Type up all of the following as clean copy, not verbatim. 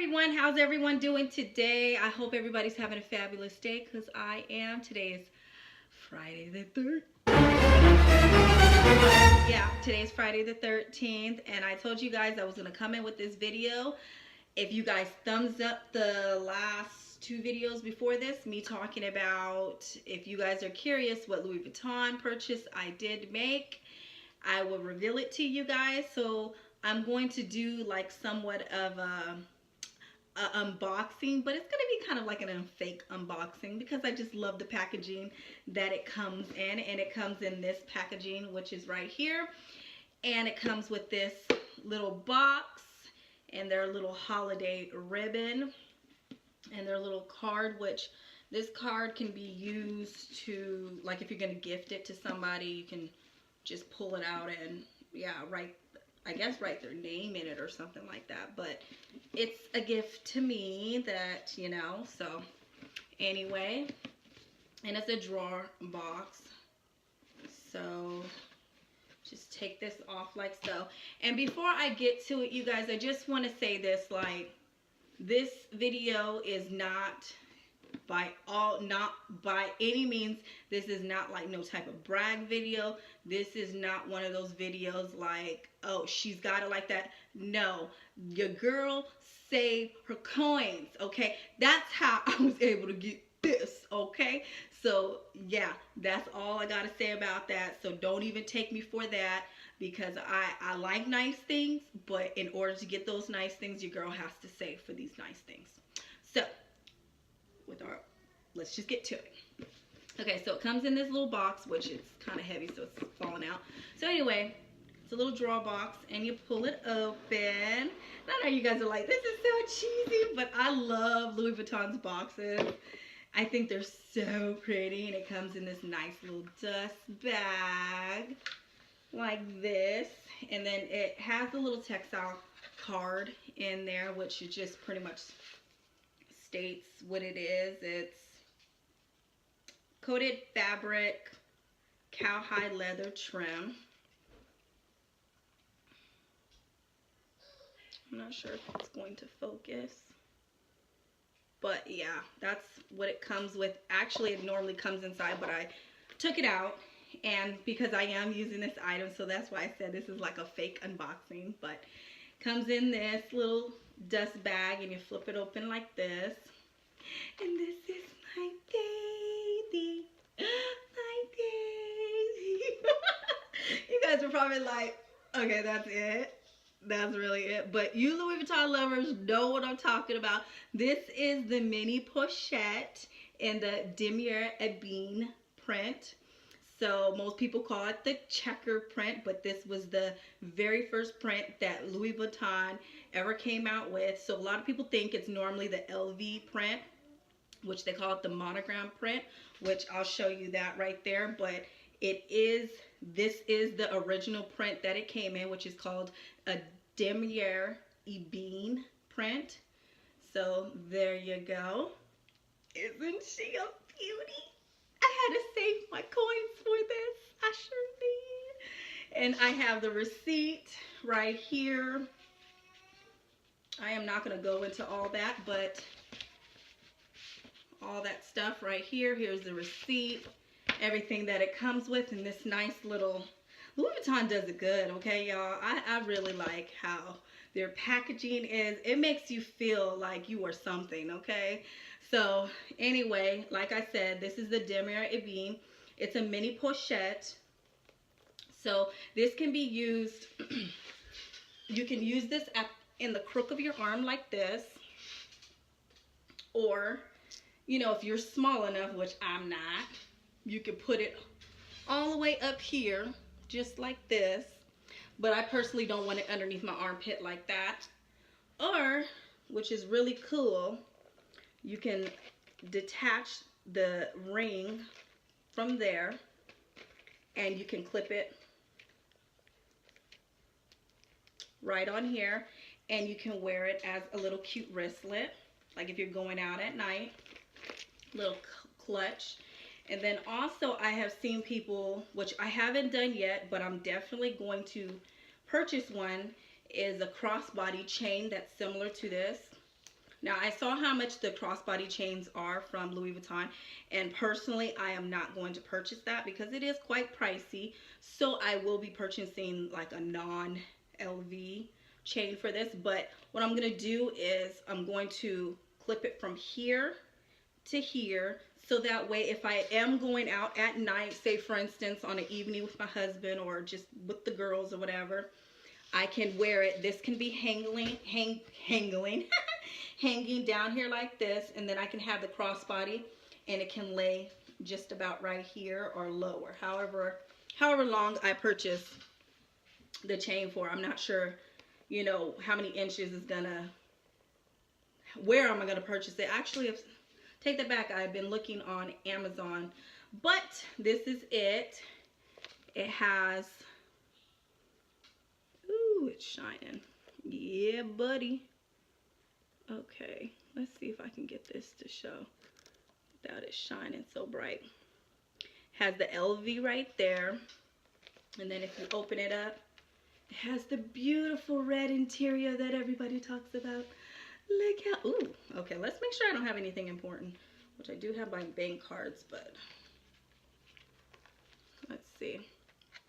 everyone, how's everyone doing today? I hope everybody's having a fabulous day because I am. Today is Friday the 13th. Yeah, today's Friday the 13th, and I told you guys I was going to come in with this video. If you guys thumbs up the last two videos before this, me talking about, if you guys are curious what Louis Vuitton purchase I did make, I will reveal it to you guys. So I'm going to do like somewhat of a unboxing, but it's gonna be kind of like a fake unboxing because I just love the packaging that it comes in, and it comes in this packaging, which is right here, and it comes with this little box and their little holiday ribbon and their little card, which this card can be used to, like, if you're gonna gift it to somebody, you can just pull it out and write their name in it or something like that. But it's a gift to me that, so anyway, and it's a drawer box. So just take this off like so. And before I get to it, you guys, I just want to say this, like, this video is not by any means, this is not like no type of brag video. This is not one of those videos like, oh, she's got it like that. No, your girl saved her coins, okay? That's how I was able to get this, okay? So yeah, that's all I gotta say about that. So don't even take me for that, because I like nice things, but in order to get those nice things, your girl has to save for these nice things. So let's just get to it. Okay, so it comes in this little box, which is kind of heavy, so it's falling out. So anyway, it's a little drawer box, and you pull it open. And I know you guys are like, this is so cheesy, but I love Louis Vuitton's boxes. I think they're so pretty, and it comes in this nice little dust bag like this. And then it has a little textile card in there, which is just pretty much states what it is. It's coated fabric, cowhide leather trim. I'm not sure if it's going to focus, but yeah, that's what it comes with. Actually, it normally comes inside, but I took it out, and because I am using this item, so that's why I said this is like a fake unboxing. But it comes in this little dust bag, and you flip it open like this, and this is my baby, my baby. You guys are probably like, okay, that's it. That's really it. But you Louis Vuitton lovers know what I'm talking about. This is the mini pochette in the demier ébène print. So most people call it the checker print, but this was the very first print that Louis Vuitton ever came out with. So a lot of people think it's normally the LV print, which they call it the monogram print, which I'll show you that right there. But this is the original print that it came in, which is called a demier ébène print. So there you go. Isn't she a beauty? I had to save my coins for this. I sure did. And I have the receipt right here. I am not going to go into all that, but all that stuff right here. Here's the receipt, everything that it comes with, and this nice little, Louis Vuitton does it good, okay, y'all? I really like how their packaging is. It makes you feel like you are something, okay? So anyway, like I said, this is the demier ébène. It's a mini pochette. So this can be used, you can use this in the crook of your arm like this, or, you know, if you're small enough, which I'm not, you can put it all the way up here, just like this. But I personally don't want it underneath my armpit like that. Or, which is really cool, you can detach the ring from there, and you can clip it right on here, and you can wear it as a little cute wristlet, like if you're going out at night, little clutch. And then also I have seen people, which I haven't done yet, but I'm definitely going to purchase one, is a crossbody chain that's similar to this. Now, I saw how much the crossbody chains are from Louis Vuitton, and personally, I am not going to purchase that because it is quite pricey. So I will be purchasing like a non-LV chain for this. But what I'm going to do is I'm going to clip it from here to here, so that way if I am going out at night, say for instance on an evening with my husband or just with the girls or whatever, I can wear it. This can be hanging down here like this, and then I can have the crossbody and it can lay just about right here or lower, however long I purchase the chain for. I'm not sure, you know, how many inches is gonna, where am I gonna purchase it. Actually, if take that back, I've been looking on Amazon, but this is it. It has, ooh, it's shining. Yeah, buddy. Okay, let's see if I can get this to show without it shining so bright. Has the LV right there, and then if you open it up, it has the beautiful red interior that everybody talks about. Look how, ooh, okay, let's make sure I don't have anything important, which I do have my bank cards, but let's see.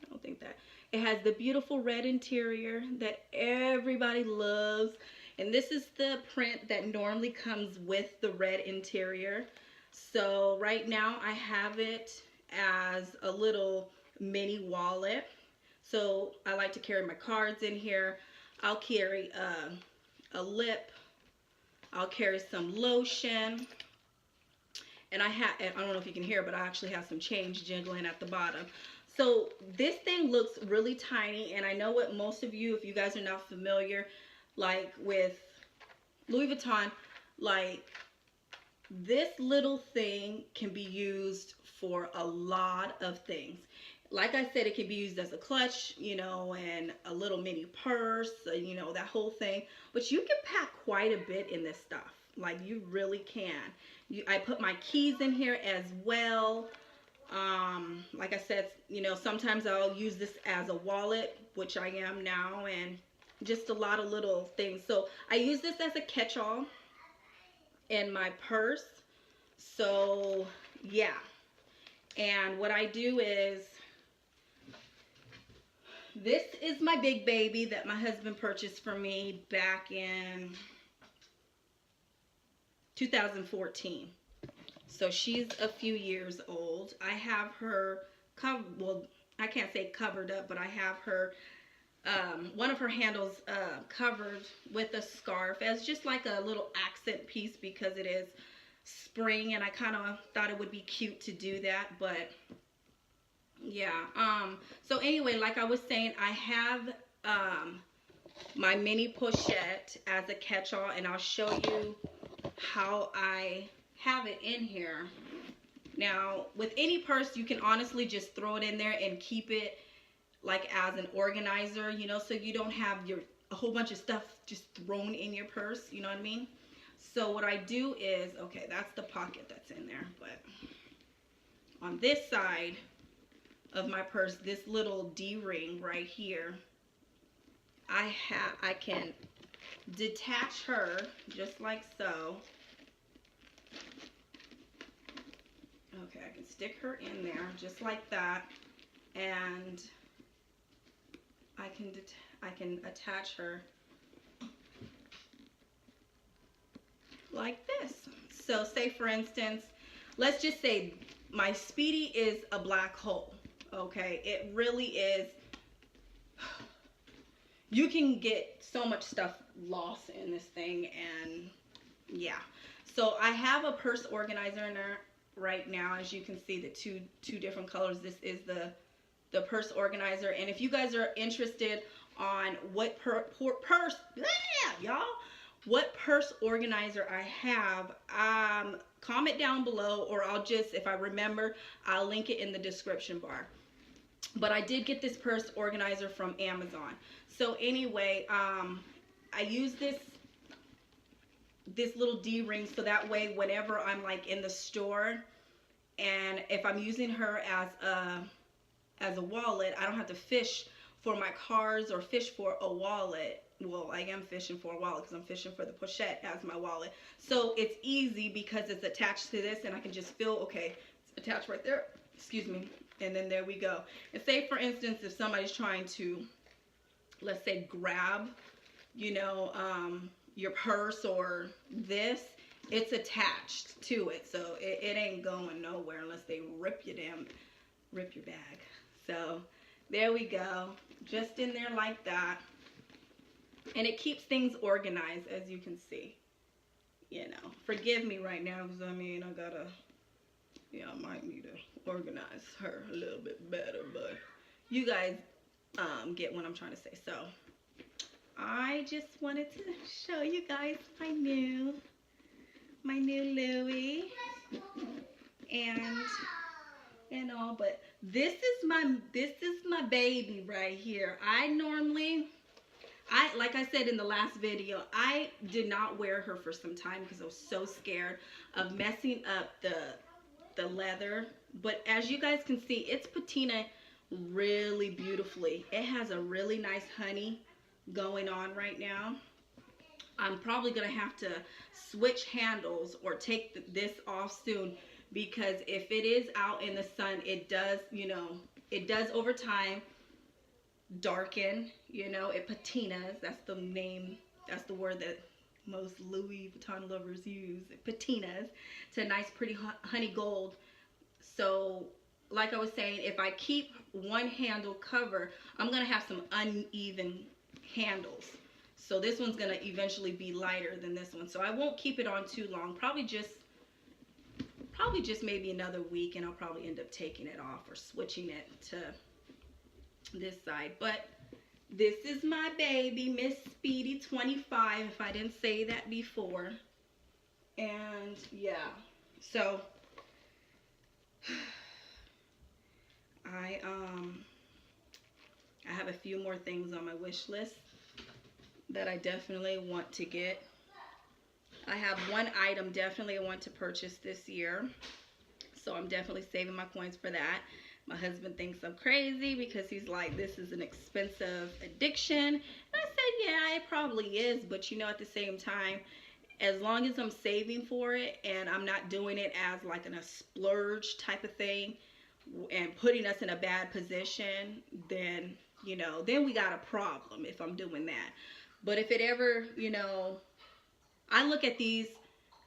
I don't think that. It has the beautiful red interior that everybody loves. And this is the print that normally comes with the red interior. So right now I have it as a little mini wallet. So I like to carry my cards in here. I'll carry a lip. I'll carry some lotion. And I don't know if you can hear, but I actually have some change jiggling at the bottom. So this thing looks really tiny, and I know what most of you, if you guys are not familiar, like with Louis Vuitton, like this little thing can be used for a lot of things. Like I said, it can be used as a clutch, you know, and a little mini purse, you know, that whole thing. But you can pack quite a bit in this stuff. Like, you really can. I put my keys in here as well. Like I said, you know, sometimes I'll use this as a wallet, which I am now, and just a lot of little things. So I use this as a catch-all in my purse. So yeah, and what I do is, this is my big baby that my husband purchased for me back in 2014. So she's a few years old. I have her covered, well, I can't say covered up, but I have her, one of her handles covered with a scarf as just like a little accent piece because it is spring, and I kind of thought it would be cute to do that. But yeah, so anyway, like I was saying, I have my mini pochette as a catch-all, and I'll show you how I have it in here. Now, with any purse, you can honestly just throw it in there and keep it like as an organizer, you know, so you don't have a whole bunch of stuff just thrown in your purse, you know what I mean? So what I do is, okay, that's the pocket that's in there, but on this side of my purse, this little D-ring right here, I can detach her just like so. Okay, I can stick her in there just like that, and I can attach her like this. So say for instance, let's just say my Speedy is a black hole. Okay, it really is. You can get so much stuff lost in this thing, and yeah. So I have a purse organizer in there right now. As you can see, the two different colors. This is the purse organizer, and if you guys are interested on what purse, y'all, what purse organizer I have, comment down below, or I'll just, if I remember, I'll link it in the description bar. But I did get this purse organizer from Amazon. So anyway, I use this little D-ring, so that way whenever I'm like in the store, and if I'm using her as a wallet, I don't have to fish for my cards or fish for a wallet. Well, I am fishing for a wallet because I'm fishing for the pochette as my wallet. So it's easy because it's attached to this, and I can just feel, okay, it's attached right there. Excuse me. And then there we go. And say, for instance, if somebody's trying to, let's say, grab, you know, your purse or this, it's attached to it. So it ain't going nowhere unless they rip your bag. So there we go. Just in there like that. And it keeps things organized, as you can see. You know, forgive me right now because, I mean, I gotta, yeah, I might need to organize her a little bit better. But you guys get what I'm trying to say. So I just wanted to show you guys my new Louis and all. But this is my baby right here. Like I said in the last video, I did not wear her for some time because I was so scared of messing up the leather. But as you guys can see, it's patina really beautifully. It has a really nice honey going on right now. I'm probably going to have to switch handles or take this off soon, because if it is out in the sun, it does, you know, it does over time darken, you know, it patinas. That's the name, that's the word that most Louis Vuitton lovers use. It patinas to a nice pretty honey gold. So like I was saying, if I keep one handle cover, I'm gonna have some uneven handles. So this one's gonna eventually be lighter than this one. So I won't keep it on too long. Probably just maybe another week, and I'll probably end up taking it off or switching it to this side. But this is my baby, Miss Speedy 25, if I didn't say that before. And yeah, so I have a few more things on my wish list that I definitely want to get. I have one item definitely I want to purchase this year, so I'm definitely saving my coins for that. My husband thinks I'm crazy because he's like, this is an expensive addiction. And I said, yeah, it probably is, but you know, at the same time, as long as I'm saving for it and I'm not doing it as like a splurge type of thing and putting us in a bad position, then, you know, then we got a problem if I'm doing that. But if it ever, you know, I look at these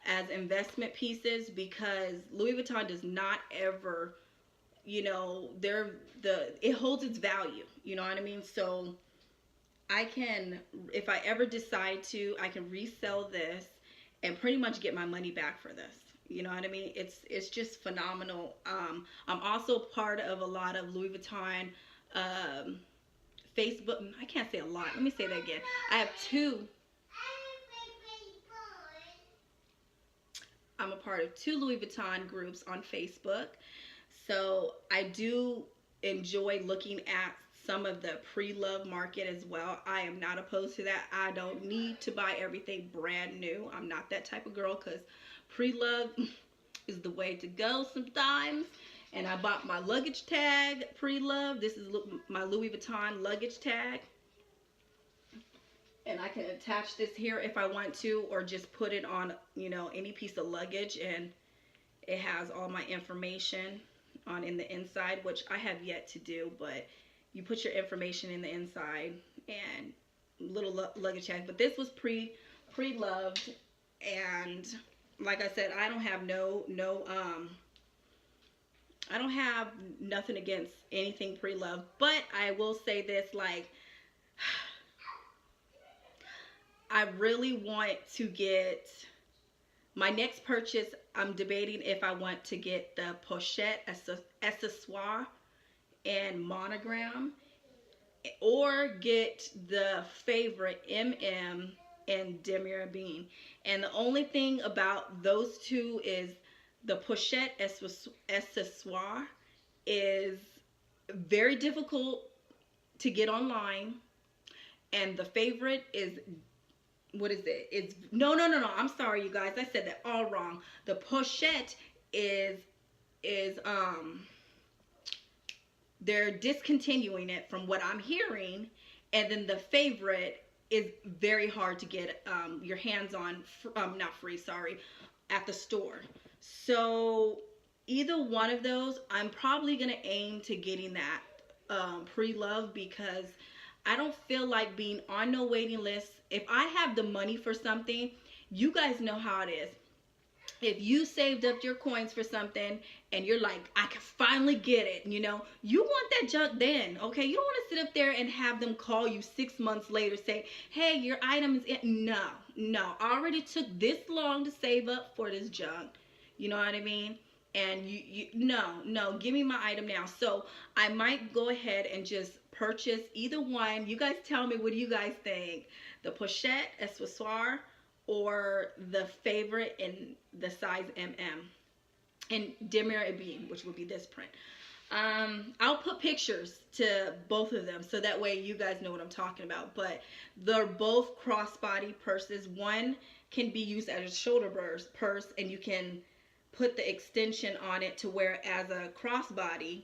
as investment pieces, because Louis Vuitton does not ever, you know, it holds its value, you know what I mean? So I can, if I ever decide to, I can resell this and pretty much get my money back for this. You know what I mean? It's just phenomenal. I'm also part of a lot of Louis Vuitton Facebook. I can't say a lot. Let me say that again. I have two. I'm a part of 2 Louis Vuitton groups on Facebook. So I do enjoy looking at some of the pre-love market as well. I am not opposed to that. I don't need to buy everything brand new. I'm not that type of girl, because pre-love is the way to go sometimes. And I bought my luggage tag pre-love. This is my Louis Vuitton luggage tag. And I can attach this here if I want to, or just put it on, you know, any piece of luggage, and it has all my information on in the inside, which I have yet to do. But you put your information in the inside and little luggage tag. But this was pre-loved, and like I said, I don't have I don't have nothing against anything pre-loved, but I will say this, like, I really want to get my next purchase. I'm debating if I want to get the pochette accessoire and monogram, or get the favorite MM and Demier Bean. And the only thing about those two is the pochette accessoire is very difficult to get online, and the favorite is, what is it? It's no. I'm sorry, you guys. I said that all wrong. The pochette is they're discontinuing it from what I'm hearing, and then the favorite is very hard to get your hands on, not free, sorry, at the store. So either one of those, I'm probably gonna aim to getting that pre-love, because I don't feel like being on no waiting list. If I have the money for something, you guys know how it is. If you saved up your coins for something and you're like, I can finally get it, you want that junk then, okay? You don't want to sit up there and have them call you 6 months later, say, hey, your item is in. No, I already took this long to save up for this junk. You know what I mean? And no, give me my item now. So I might go ahead and just purchase either one. You guys tell me, what do you guys think? The pochette accessoire, or the favorite in the size MM and Demier Ebene, which would be this print. I'll put pictures to both of them so that way you guys know what I'm talking about. But they're both crossbody purses. One can be used as a shoulder purse, and you can put the extension on it to wear it as a crossbody.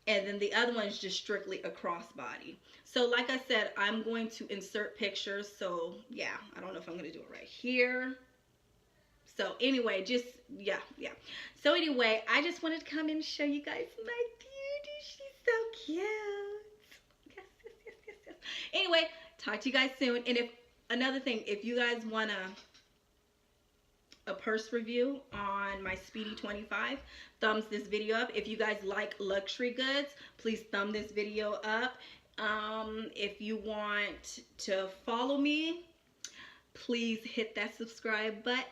And then the other one is just strictly a crossbody. So like I said, I'm going to insert pictures. So yeah, I don't know if I'm going to do it right here. So anyway, just, yeah. So anyway, I just wanted to come in and show you guys my beauty. She's so cute. Yes. Anyway, talk to you guys soon. And if, another thing, if you guys want a purse review on my Speedy 25, thumbs this video up. If you guys like luxury goods, please thumb this video up. If you want to follow me, please hit that subscribe button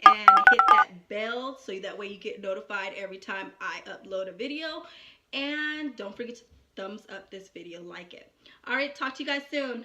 and hit that bell so that way you get notified every time I upload a video. And don't forget to thumbs up this video, like it. All right, talk to you guys soon.